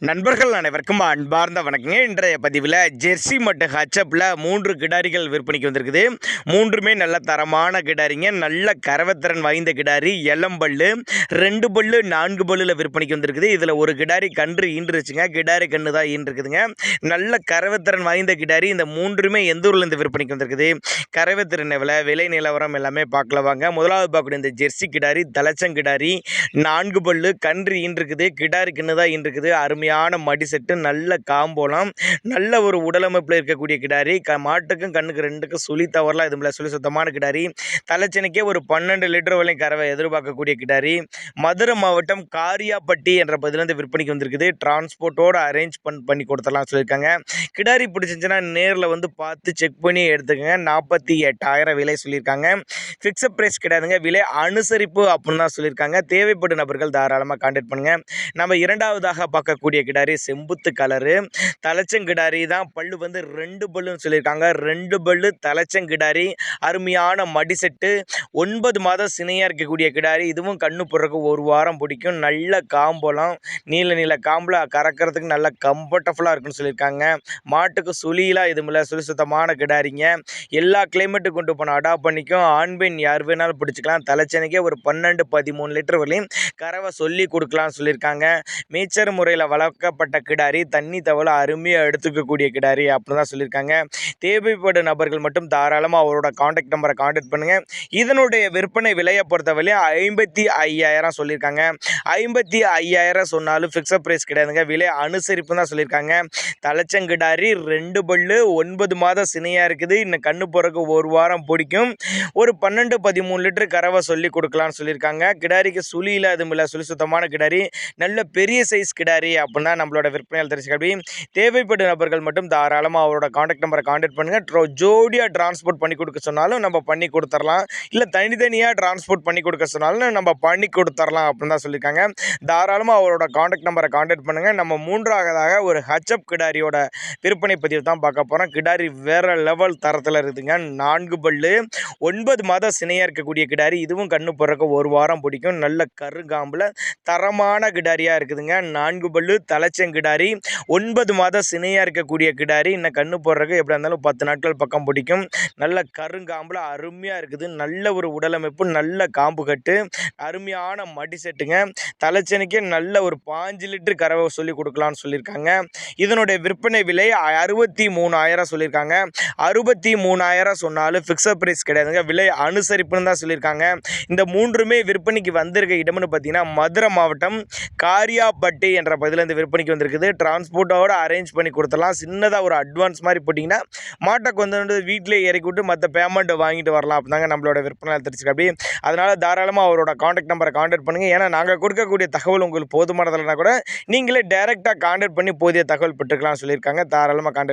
நண்பர்கள் அனைவருக்கும் அன்பார்ந்த வணக்கங்க. இன்றைய பதிவில் ஜெர்சி மற்றும் ஹச்சப்பில் 3 கிடாரிகள் விற்பனைக்கு வந்திருக்குது. மூன்றுமே நல்ல தரமான கிடாரிங்க. நல்ல கரவத்திறன் வாய்ந்த கிடாரி, இளம்பல்லு, 2 பல்லு 4 பல்லில் விற்பனைக்கு வந்திருக்குது. இதில் ஒரு கிடாரி கன்று ஈன்றுச்சுங்க. கிடாரி கன்று தான் ஈன்றுக்குதுங்க. நல்ல கரவத்திறன் வாய்ந்த கிடாரி. இந்த மூன்றுமே எந்த ஊர்லேருந்து விற்பனைக்கு வந்திருக்குது, கரவத்திறன் எவ்வளோ, விலை நிலவரம் எல்லாமே பார்க்கல வாங்க. முதலாவது பார்க்கக்கூடிய இந்த ஜெர்சி கிடாரி தலைச்சங்கிடாரி, 4 பல்லு, கன்று ஈன்றுக்குது. கிடாரி கன்று தான் ஈன்றுக்குது. அருமையான மடி செட்டு, நல்ல காம்போலம், நல்ல ஒரு உடலமைப்பில் இருக்கக்கூடிய கிடாரி. மாட்டுக்கும் கண்ணுக்கு ரெண்டுக்கும் சுழி தவறலாம் இதுல சுழி சுத்தமான கிடாரி. தலைச்சனைக்கே ஒரு 12 லிட்டர் வரையும் கறவை எதிர்பார்க்கக்கூடிய கிடாரி. மதுரை மாவட்டம் காரியாப்பட்டி என்ற பகுதியிலிருந்து விற்பனைக்கு வந்திருக்குது. டிரான்ஸ்போர்ட்டோட அரேஞ்ச் பண்ணி கொடுத்துடலாம் சொல்லியிருக்காங்க. கிடாரி பிடிச்சிருந்துச்சுன்னா நேரில் வந்து பார்த்து செக் பண்ணி எடுத்துக்கோங்க. 48,000 விலை சொல்லியிருக்காங்க. ஃபிக்ஸட் ப்ரைஸ் கிடையாதுங்க, விலை அனுசரிப்பு அப்படின்னு தான் சொல்லியிருக்காங்க. தேவைப்படும் நபர்கள் தாராளமாக கான்டாக்ட் பண்ணுங்க. நம்ம இரண்டாவதாக பார்க்கக்கூடிய கிடாரி செம்புத்து கலரு தலைச்சங்கிடாரி தான். பல்லு வந்து 2 பல்லுன்னு சொல்லியிருக்காங்க. 2 பல்லு தலைச்சங்கிடாரி, அருமையான மடி செட்டு, 9 மாதம் சினையாக இருக்கக்கூடிய கிடாரி. இதுவும் கண்ணு போடுறதுக்கு 1 வாரம் பிடிக்கும். நல்ல காம்பலம், நீல காம்பில் கறக்கிறதுக்கு நல்ல கம்ஃபர்டபுளாக இருக்குன்னு சொல்லியிருக்காங்க. மாட்டுக்கு சுழியெலாம் இதுமில்ல, சுழி சுத்தமான கிடாரிங்க. எல்லா கிளைமேட்டுக்கு கொண்டு போனால் அடாப்ட் பண்ணிக்கும். ஆண் பெண் யார் வேணாலும் பிடிச்சிக்கலாம். தலைச்சனைக்கே ஒரு 12-13 லிட்டர் வரையும் கறவை சொல்லி கொடுக்கலாம்னு சொல்லியிருக்காங்க. மேய்ச்சல் முறையில் வளர்க்கப்பட்ட கிடாரி, தண்ணி தவளை அருமையாக எடுத்துக்கக்கூடிய கிடாரி அப்படின்னு தான் சொல்லியிருக்காங்க. தேவைப்படும் நபர்கள் மட்டும் தாராளமாக அவரோட காண்டாக்ட் நம்பரை காண்டாக்ட் பண்ணுங்கள். இதனுடைய விற்பனை விலையை பொறுத்தவரையும் 55,000 சொல்லியிருக்காங்க. 55,000 சொன்னாலும் ஃபிக்ஸட் ப்ரைஸ் கிடையாதுங்க, விலை அனுசரிப்பு தான் சொல்லியிருக்காங்க. தலைச்சங்கிடாரி, 2 பல்லு, 9 மாதம் சினையாக இருக்குது. இன்னும் கண்ணு போகிறதுக்கு 1 வாரம் பிடிக்கும். ஒரு 12-13 லிட்டர் கறவை சொல்லி கொடுக்கலான்னு சொல்லியிருக்காங்க. கிடாரிக்கு சுழியில் அதுமில்ல, சுழி சுத்தமான கிடாரி, நல்ல பெரிய சைஸ் கிடாரி அப்படின்னா நம்மளோட விற்பனையால் தெரிஞ்சுக்கபடி. தேவைப்படும் நபர்கள் மட்டும் தாராளமாக அவரோட காண்டாக்ட் நம்பரை காண்டாக்ட் பண்ணுங்கள். ஜோடியாக டிரான்ஸ்போர்ட் பண்ணி கொடுக்க சொன்னாலும் நம்ம பண்ணி கொடுத்துடலாம். இல்லை தனித்தனியாக டிரான்ஸ்போர்ட் பண்ணி கொடுக்க சொன்னாலும் நம்ம பண்ணி கொடுத்துடலாம் அப்படின்னு தான் சொல்லியிருக்காங்க. தாராளமாக அவரோட காண்டாக்ட் நம்பரை காண்டாக்ட் பண்ணுங்கள். நம்ம மூன்றாவதாக ஒரு ஹச்சப் கிடாரியோட விற்பனை பதிவு தான் பார்க்க போகிறோம். கிடாரி வேறு லெவல் தரத்தில் இருக்குதுங்க. 4 பல்லு, 9 மாதம் சினையாக இருக்கக்கூடிய கிடாரி. இதுவும் கண்ணு போடுறதுக்கு 1 வாரம் பிடிக்கும். நல்ல கருங்காம்பில் தரமான கிடாரியாக இருக்குதுங்க. 4 பல்லு தலைச்சங்கிடாரி, 9 மாதம் சினையாக இருக்கக்கூடிய கிடாரி. இன்னும் கண்ணு போடுறதுக்கு எப்படி இருந்தாலும் 10 நாட்கள் பக்கம் பிடிக்கும். நல்ல கருங்காம்பில் அருமையாக இருக்குது. நல்ல ஒரு உடலமைப்பு, நல்ல காம்பு கட்டு, அருமையான மடி செட்டுங்க. தலைச்சனைக்கே நல்ல ஒரு 5 லிட்டர் கறவை சொல்லி கொடுக்கலான்னு சொல்லியிருக்காங்க. இதனுடைய விற்பனை விலை 63,000 சொல்லியிருக்காங்க. 63,000 சொன்னாலும் ஃபிக்ஸட் ப்ரைஸ் கிடையாதுங்க, விலை அனுசரிப்புன்னு தான் சொல்லியிருக்காங்க. இந்த மூன்றுமே விற்பனைக்கு வந்திருக்க இடம்னு பார்த்தீங்கன்னா மதுரை மாவட்டம் காரியாப்பட்டி என்ற பகுதியிலேருந்து விற்பனைக்கு வந்திருக்குது. டிரான்ஸ்போர்ட்டோட அரேஞ்ச் பண்ணி கொடுத்துடலாம். சின்னதாக ஒரு அட்வான்ஸ் மாதிரி போட்டிங்கன்னா மாட்டை கொண்டு வீட்டிலே இறக்கி விட்டு மற்ற பேமெண்ட்டை வாங்கிட்டு வரலாம் அப்படிதாங்க நம்மளோட விற்பனை தெரிஞ்சுக்க. அப்படி அதனால் தாராளமாக அவரோட காண்டாக்ட் நம்பரை காண்டாக்ட் பண்ணுங்கள். ஏன்னா நாங்கள் கொடுக்கக்கூடிய தகவல் உங்களுக்கு போதுமானதில்லைனா கூட நீங்களே டைரெக்டாக காண்டாக்ட் பண்ணி போதிய தகவல் பெற்றுக்கலாம்னு சொல்லியிருக்காங்க. தாராளமாக காண்டாக்ட்